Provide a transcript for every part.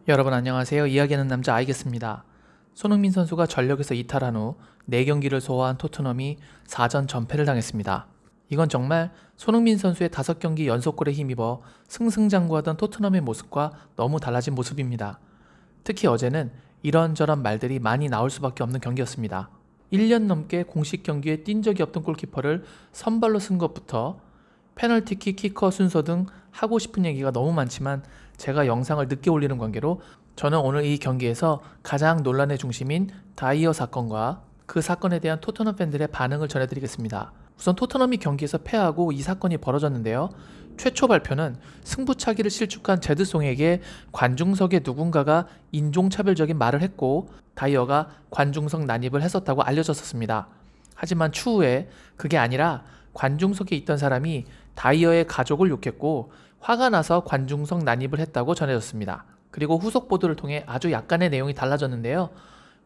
여러분 안녕하세요. 이야기하는 남자 아이겠습니다. 손흥민 선수가 전력에서 이탈한 후 4경기를 소화한 토트넘이 4전 전패를 당했습니다. 이건 정말 손흥민 선수의 5경기 연속골에 힘입어 승승장구하던 토트넘의 모습과 너무 달라진 모습입니다. 특히 어제는 이런저런 말들이 많이 나올 수밖에 없는 경기였습니다. 1년 넘게 공식 경기에 뛴 적이 없던 골키퍼를 선발로 쓴 것부터 페널티킥, 키커 순서 등 하고 싶은 얘기가 너무 많지만 제가 영상을 늦게 올리는 관계로 저는 오늘 이 경기에서 가장 논란의 중심인 다이어 사건과 그 사건에 대한 토트넘 팬들의 반응을 전해드리겠습니다. 우선 토트넘이 경기에서 패하고 이 사건이 벌어졌는데요. 최초 발표는 승부차기를 실축한 제드송에게 관중석에 누군가가 인종차별적인 말을 했고 다이어가 관중석 난입을 했었다고 알려졌었습니다. 하지만 추후에 그게 아니라 관중석에 있던 사람이 다이어의 가족을 욕했고 화가 나서 관중석 난입을 했다고 전해졌습니다. 그리고 후속 보도를 통해 아주 약간의 내용이 달라졌는데요.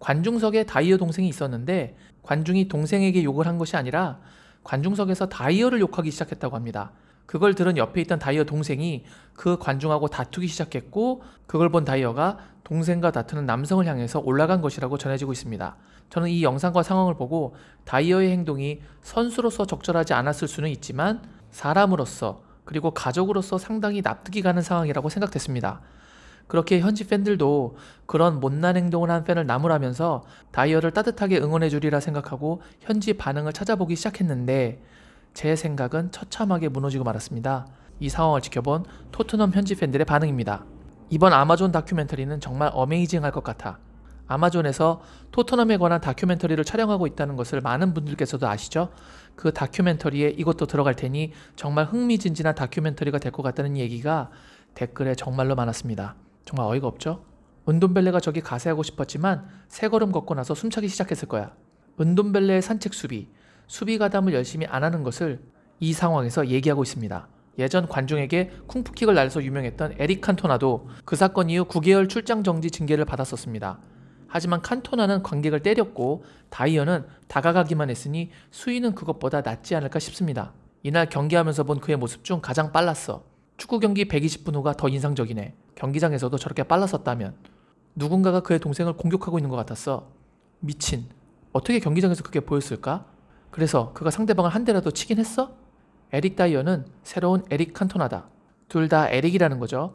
관중석에 다이어 동생이 있었는데 관중이 동생에게 욕을 한 것이 아니라 관중석에서 다이어를 욕하기 시작했다고 합니다. 그걸 들은 옆에 있던 다이어 동생이 그 관중하고 다투기 시작했고 그걸 본 다이어가 동생과 다투는 남성을 향해서 올라간 것이라고 전해지고 있습니다. 저는 이 영상과 상황을 보고 다이어의 행동이 선수로서 적절하지 않았을 수는 있지만 사람으로서 그리고 가족으로서 상당히 납득이 가는 상황이라고 생각됐습니다. 그렇게 현지 팬들도 그런 못난 행동을 한 팬을 나무라면서 다이어를 따뜻하게 응원해 주리라 생각하고 현지 반응을 찾아보기 시작했는데 제 생각은 처참하게 무너지고 말았습니다. 이 상황을 지켜본 토트넘 현지 팬들의 반응입니다. 이번 아마존 다큐멘터리는 정말 어메이징할 것 같아. 아마존에서 토트넘에 관한 다큐멘터리를 촬영하고 있다는 것을 많은 분들께서도 아시죠? 그 다큐멘터리에 이것도 들어갈 테니 정말 흥미진진한 다큐멘터리가 될 것 같다는 얘기가 댓글에 정말로 많았습니다. 정말 어이가 없죠? 은돈벨레가 저기 가세하고 싶었지만 세 걸음 걷고 나서 숨차기 시작했을 거야. 은돈벨레의 산책 수비 가담을 열심히 안 하는 것을 이 상황에서 얘기하고 있습니다. 예전 관중에게 쿵푸킥을 날려서 유명했던 에릭 칸토나도 그 사건 이후 9개월 출장 정지 징계를 받았었습니다. 하지만 칸토나는 관객을 때렸고 다이어는 다가가기만 했으니 수위는 그것보다 낫지 않을까 싶습니다. 이날 경기하면서 본 그의 모습 중 가장 빨랐어. 축구 경기 120분 후가 더 인상적이네. 경기장에서도 저렇게 빨랐었다면. 누군가가 그의 동생을 공격하고 있는 것 같았어. 미친. 어떻게 경기장에서 그게 보였을까? 그래서 그가 상대방을 한 대라도 치긴 했어? 에릭 다이어는 새로운 에릭 칸토나다. 둘 다 에릭이라는 거죠.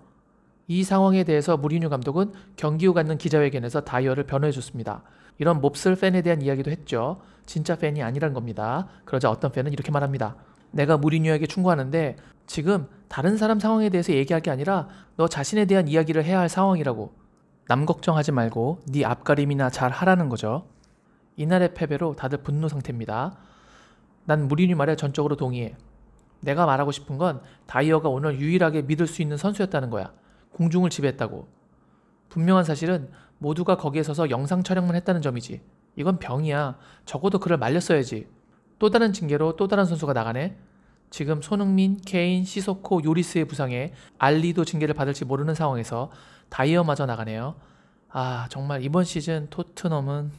이 상황에 대해서 무리뉴 감독은 경기 후 갖는 기자회견에서 다이어를 변호해줬습니다. 이런 몹쓸 팬에 대한 이야기도 했죠. 진짜 팬이 아니란 겁니다. 그러자 어떤 팬은 이렇게 말합니다. 내가 무리뉴에게 충고하는데 지금 다른 사람 상황에 대해서 얘기할 게 아니라 너 자신에 대한 이야기를 해야 할 상황이라고. 남 걱정하지 말고 네 앞가림이나 잘 하라는 거죠. 이날의 패배로 다들 분노 상태입니다. 난 무리뉴 말에 전적으로 동의해. 내가 말하고 싶은 건 다이어가 오늘 유일하게 믿을 수 있는 선수였다는 거야. 공중을 지배했다고. 분명한 사실은 모두가 거기에 서서 영상 촬영만 했다는 점이지. 이건 병이야. 적어도 그를 말렸어야지. 또 다른 징계로 또 다른 선수가 나가네. 지금 손흥민, 케인, 시소코, 요리스의 부상에 알리도 징계를 받을지 모르는 상황에서 다이어마저 나가네요. 아, 정말 이번 시즌 토트넘은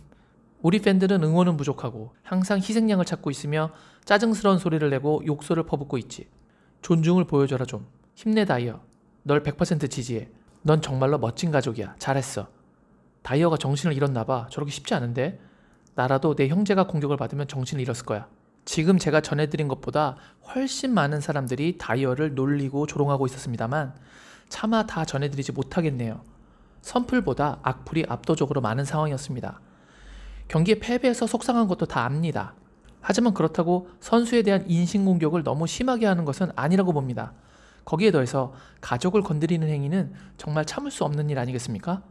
우리 팬들은 응원은 부족하고 항상 희생양을 찾고 있으며 짜증스러운 소리를 내고 욕설을 퍼붓고 있지. 존중을 보여줘라 좀. 힘내 다이어. 널 100% 지지해. 넌 정말로 멋진 가족이야. 잘했어. 다이어가 정신을 잃었나 봐. 저렇게 쉽지 않은데. 나라도 내 형제가 공격을 받으면 정신을 잃었을 거야. 지금 제가 전해드린 것보다 훨씬 많은 사람들이 다이어를 놀리고 조롱하고 있었습니다만 차마 다 전해드리지 못하겠네요. 선풀보다 악플이 압도적으로 많은 상황이었습니다. 경기에 패배해서 속상한 것도 다 압니다. 하지만 그렇다고 선수에 대한 인신공격을 너무 심하게 하는 것은 아니라고 봅니다. 거기에 더해서 가족을 건드리는 행위는 정말 참을 수 없는 일 아니겠습니까?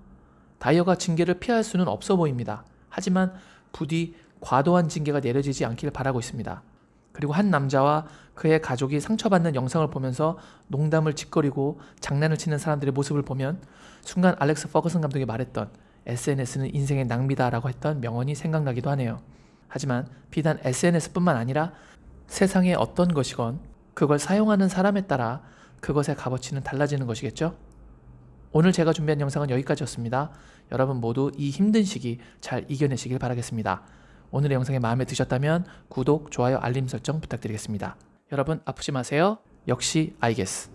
다이어가 징계를 피할 수는 없어 보입니다. 하지만 부디 과도한 징계가 내려지지 않길 바라고 있습니다. 그리고 한 남자와 그의 가족이 상처받는 영상을 보면서 농담을 짓거리고 장난을 치는 사람들의 모습을 보면 순간 알렉스 퍼거슨 감독이 말했던 SNS는 인생의 낭비다라고 했던 명언이 생각나기도 하네요. 하지만 비단 SNS뿐만 아니라 세상의 어떤 것이건 그걸 사용하는 사람에 따라 그것의 값어치는 달라지는 것이겠죠? 오늘 제가 준비한 영상은 여기까지였습니다. 여러분 모두 이 힘든 시기 잘 이겨내시길 바라겠습니다. 오늘의 영상이 마음에 드셨다면 구독, 좋아요, 알림 설정 부탁드리겠습니다. 여러분 아프지 마세요. 역시 아이게스.